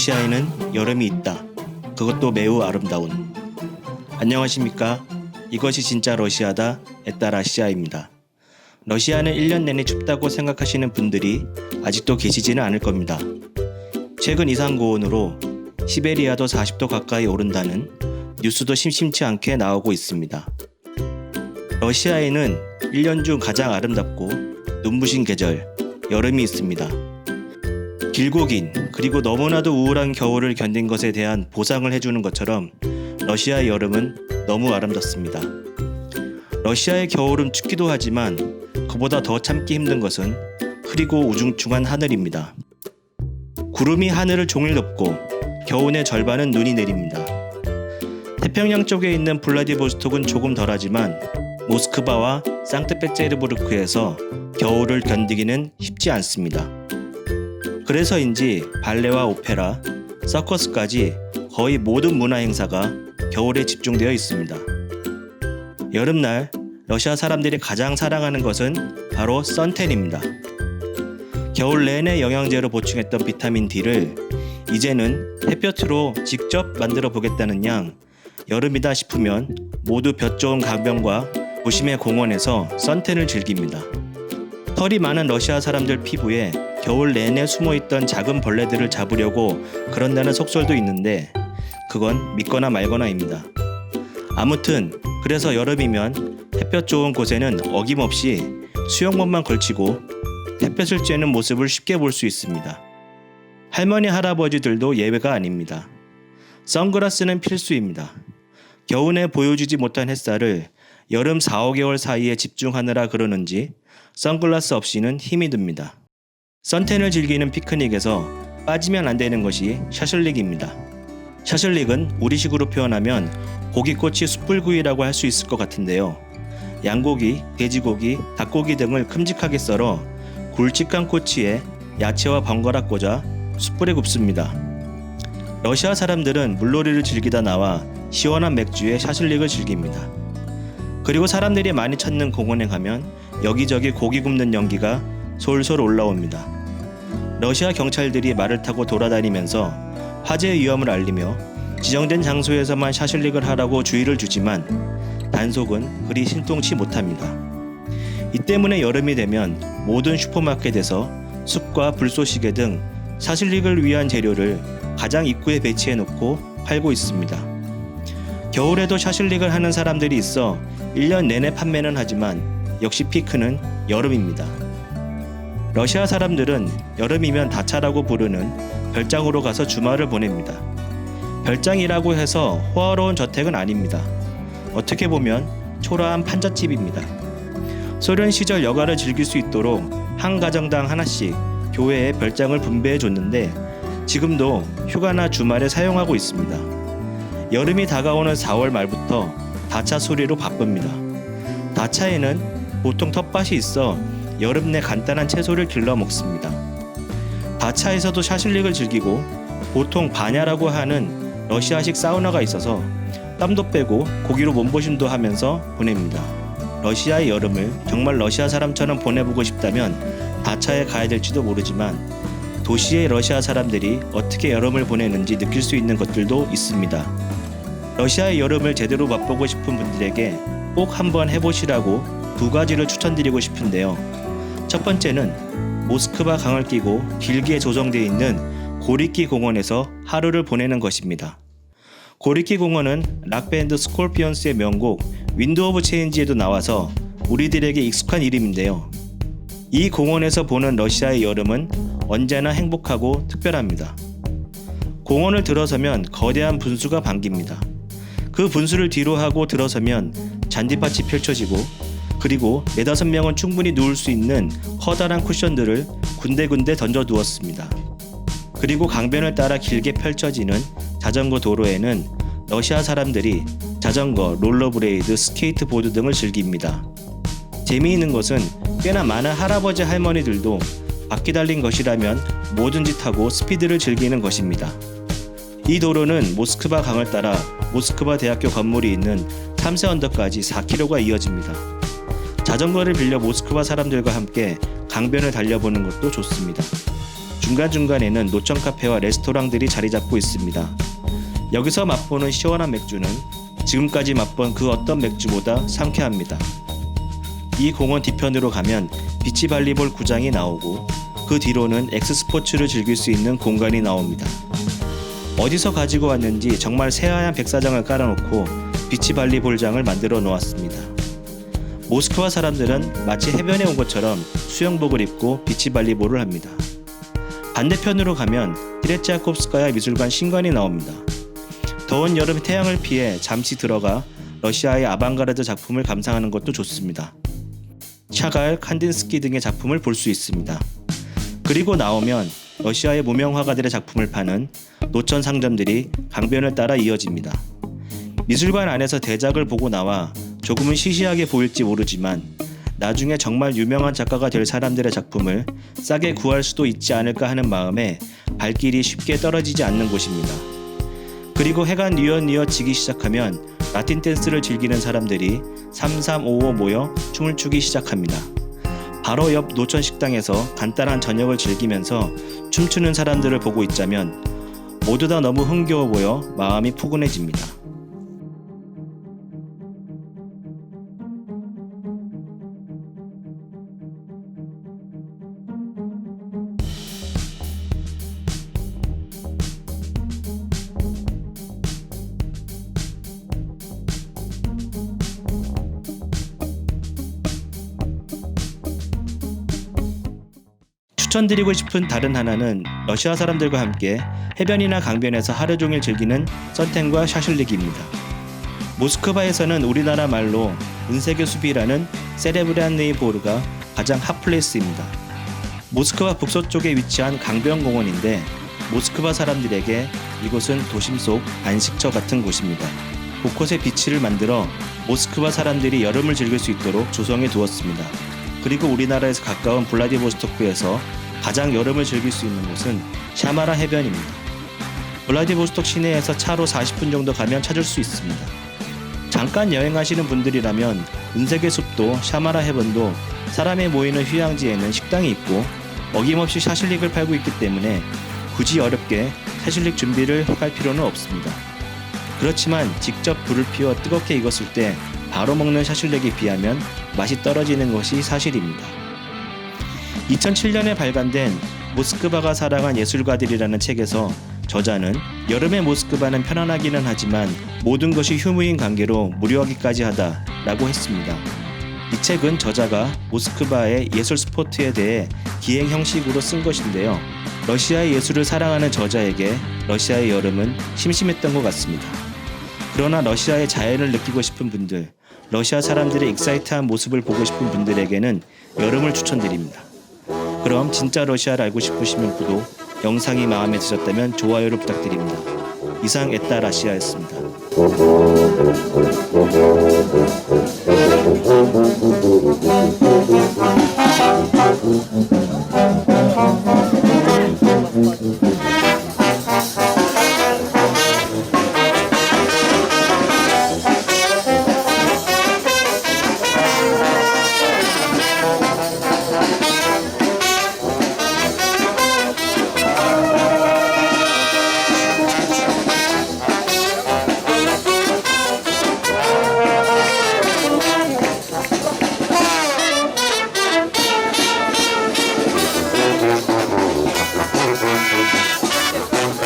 러시아에는 여름이 있다. 그것도 매우 아름다운. 안녕하십니까? 이것이 진짜 러시아다. 에따라시아입니다. 러시아는 1년 내내 춥다고 생각하시는 분들이 아직도 계시지는 않을 겁니다. 최근 이상고온으로 시베리아도 40도 가까이 오른다는 뉴스도 심심치 않게 나오고 있습니다. 러시아에는 1년 중 가장 아름답고 눈부신 계절, 여름이 있습니다. 길고 긴 그리고 너무나도 우울한 겨울을 견딘 것에 대한 보상을 해주는 것처럼 러시아의 여름은 너무 아름답습니다. 러시아의 겨울은 춥기도 하지만 그보다 더 참기 힘든 것은 흐리고 우중충한 하늘입니다. 구름이 하늘을 종일 덮고 겨울의 절반은 눈이 내립니다. 태평양 쪽에 있는 블라디보스톡은 조금 덜하지만 모스크바와 상트페테르부르크에서 겨울을 견디기는 쉽지 않습니다. 그래서인지 발레와 오페라, 서커스까지 거의 모든 문화 행사가 겨울에 집중되어 있습니다. 여름날 러시아 사람들이 가장 사랑하는 것은 바로 선탠입니다. 겨울 내내 영양제로 보충했던 비타민 D를 이제는 햇볕으로 직접 만들어 보겠다는 양, 여름이다 싶으면 모두 볕 좋은 강변과 도심의 공원에서 선탠을 즐깁니다. 털이 많은 러시아 사람들 피부에 겨울 내내 숨어있던 작은 벌레들을 잡으려고 그런다는 속설도 있는데 그건 믿거나 말거나입니다. 아무튼 그래서 여름이면 햇볕 좋은 곳에는 어김없이 수영복만 걸치고 햇볕을 쬐는 모습을 쉽게 볼 수 있습니다. 할머니 할아버지들도 예외가 아닙니다. 선글라스는 필수입니다. 겨울에 보여주지 못한 햇살을 여름 4-5개월 사이에 집중하느라 그러는지 선글라스 없이는 힘이 듭니다. 선탠을 즐기는 피크닉에서 빠지면 안 되는 것이 샤슐릭입니다. 샤슐릭은 우리식으로 표현하면 고기꼬치 숯불구이라고 할 수 있을 것 같은데요. 양고기, 돼지고기, 닭고기 등을 큼직하게 썰어 굵직한 꼬치에 야채와 번갈아 꽂아 숯불에 굽습니다. 러시아 사람들은 물놀이를 즐기다 나와 시원한 맥주에 샤슐릭을 즐깁니다. 그리고 사람들이 많이 찾는 공원에 가면 여기저기 고기 굽는 연기가 솔솔 올라옵니다. 러시아 경찰들이 말을 타고 돌아다니면서 화재 위험을 알리며 지정된 장소에서만 샤슐릭을 하라고 주의를 주지만 단속은 그리 신통치 못합니다. 이 때문에 여름이 되면 모든 슈퍼마켓에서 숯과 불쏘시개 등 샤슐릭을 위한 재료를 가장 입구에 배치해 놓고 팔고 있습니다. 겨울에도 샤슐릭을 하는 사람들이 있어 1년 내내 판매는 하지만 역시 피크는 여름입니다. 러시아 사람들은 여름이면 다차라고 부르는 별장으로 가서 주말을 보냅니다. 별장이라고 해서 호화로운 저택은 아닙니다. 어떻게 보면 초라한 판잣집입니다. 소련 시절 여가를 즐길 수 있도록 한 가정당 하나씩 교회에 별장을 분배해 줬는데 지금도 휴가나 주말에 사용하고 있습니다. 여름이 다가오는 4월 말부터 다차 수리로 바쁩니다. 다차에는 보통 텃밭이 있어 여름 내 간단한 채소를 길러 먹습니다. 다차에서도 샤슐릭을 즐기고 보통 바냐라고 하는 러시아식 사우나가 있어서 땀도 빼고 고기로 몸보신도 하면서 보냅니다. 러시아의 여름을 정말 러시아 사람처럼 보내보고 싶다면 다차에 가야 될지도 모르지만 도시의 러시아 사람들이 어떻게 여름을 보내는지 느낄 수 있는 것들도 있습니다. 러시아의 여름을 제대로 맛보고 싶은 분들에게 꼭 한번 해보시라고 2가지를 추천드리고 싶은데요. 첫 번째는 모스크바 강을 끼고 길게 조성되어 있는 고리키 공원에서 하루를 보내는 것입니다. 고리키 공원은 락밴드 스콜피언스의 명곡 윈드 오브 체인지에도 나와서 우리들에게 익숙한 이름인데요. 이 공원에서 보는 러시아의 여름은 언제나 행복하고 특별합니다. 공원을 들어서면 거대한 분수가 반깁니다. 그 분수를 뒤로 하고 들어서면 잔디밭이 펼쳐지고 그리고 4-5명은 충분히 누울 수 있는 커다란 쿠션들을 군데군데 던져 두었습니다. 그리고 강변을 따라 길게 펼쳐지는 자전거 도로에는 러시아 사람들이 자전거, 롤러브레이드, 스케이트보드 등을 즐깁니다. 재미있는 것은 꽤나 많은 할아버지 할머니들도 바퀴 달린 것이라면 뭐든지 타고 스피드를 즐기는 것입니다. 이 도로는 모스크바 강을 따라 모스크바 대학교 건물이 있는 탐세 언덕까지 4km가 이어집니다. 자전거를 빌려 모스크바 사람들과 함께 강변을 달려보는 것도 좋습니다. 중간중간에는 노천 카페와 레스토랑들이 자리 잡고 있습니다. 여기서 맛보는 시원한 맥주는 지금까지 맛본 그 어떤 맥주보다 상쾌합니다. 이 공원 뒤편으로 가면 비치발리볼 구장이 나오고 그 뒤로는 엑스스포츠를 즐길 수 있는 공간이 나옵니다. 어디서 가지고 왔는지 정말 새하얀 백사장을 깔아놓고 비치발리볼장을 만들어 놓았습니다. 모스크바 사람들은 마치 해변에 온 것처럼 수영복을 입고 비치발리볼을 합니다. 반대편으로 가면 트레치아콥스카야 미술관 신관이 나옵니다. 더운 여름 태양을 피해 잠시 들어가 러시아의 아방가르드 작품을 감상하는 것도 좋습니다. 샤갈, 칸딘스키 등의 작품을 볼 수 있습니다. 그리고 나오면 러시아의 무명 화가들의 작품을 파는 노천 상점들이 강변을 따라 이어집니다. 미술관 안에서 대작을 보고 나와 조금은 시시하게 보일지 모르지만 나중에 정말 유명한 작가가 될 사람들의 작품을 싸게 구할 수도 있지 않을까 하는 마음에 발길이 쉽게 떨어지지 않는 곳입니다. 그리고 해가 뉘엿뉘엿 지기 시작하면 라틴 댄스를 즐기는 사람들이 3355 모여 춤을 추기 시작합니다. 바로 옆 노천 식당에서 간단한 저녁을 즐기면서 춤추는 사람들을 보고 있자면 모두 다 너무 흥겨워 보여 마음이 포근해집니다. 추천드리고 싶은 다른 하나는 러시아 사람들과 함께 해변이나 강변에서 하루 종일 즐기는 썬텐과 샤슐릭입니다. 모스크바에서는 우리나라 말로 은색의 숲이라는 세레브리안느이 보르가 가장 핫플레이스입니다. 모스크바 북서쪽에 위치한 강변공원인데 모스크바 사람들에게 이곳은 도심 속 안식처 같은 곳입니다. 곳곳에 비치를 만들어 모스크바 사람들이 여름을 즐길 수 있도록 조성해 두었습니다. 그리고 우리나라에서 가까운 블라디보스토크에서 가장 여름을 즐길 수 있는 곳은 샤마라 해변입니다. 블라디보스토크 시내에서 차로 40분 정도 가면 찾을 수 있습니다. 잠깐 여행하시는 분들이라면 은색의 숲도 샤마라 해변도 사람이 모이는 휴양지에는 식당이 있고 어김없이 샤슐릭을 팔고 있기 때문에 굳이 어렵게 샤슐릭 준비를 할 필요는 없습니다. 그렇지만 직접 불을 피워 뜨겁게 익었을 때 바로 먹는 샤슐릭에 비하면 맛이 떨어지는 것이 사실입니다. 2007년에 발간된 모스크바가 사랑한 예술가들이라는 책에서 저자는 여름의 모스크바는 편안하기는 하지만 모든 것이 휴무인 관계로 무료하기까지 하다 라고 했습니다. 이 책은 저자가 모스크바의 예술 스포트에 대해 기행 형식으로 쓴 것인데요. 러시아의 예술을 사랑하는 저자에게 러시아의 여름은 심심했던 것 같습니다. 그러나 러시아의 자연을 느끼고 싶은 분들, 러시아 사람들의 익사이트한 모습을 보고 싶은 분들에게는 여름을 추천드립니다. 그럼 진짜 러시아를 알고 싶으시면 구독, 영상이 마음에 드셨다면 좋아요를 부탁드립니다. 이상 에따라시아였습니다.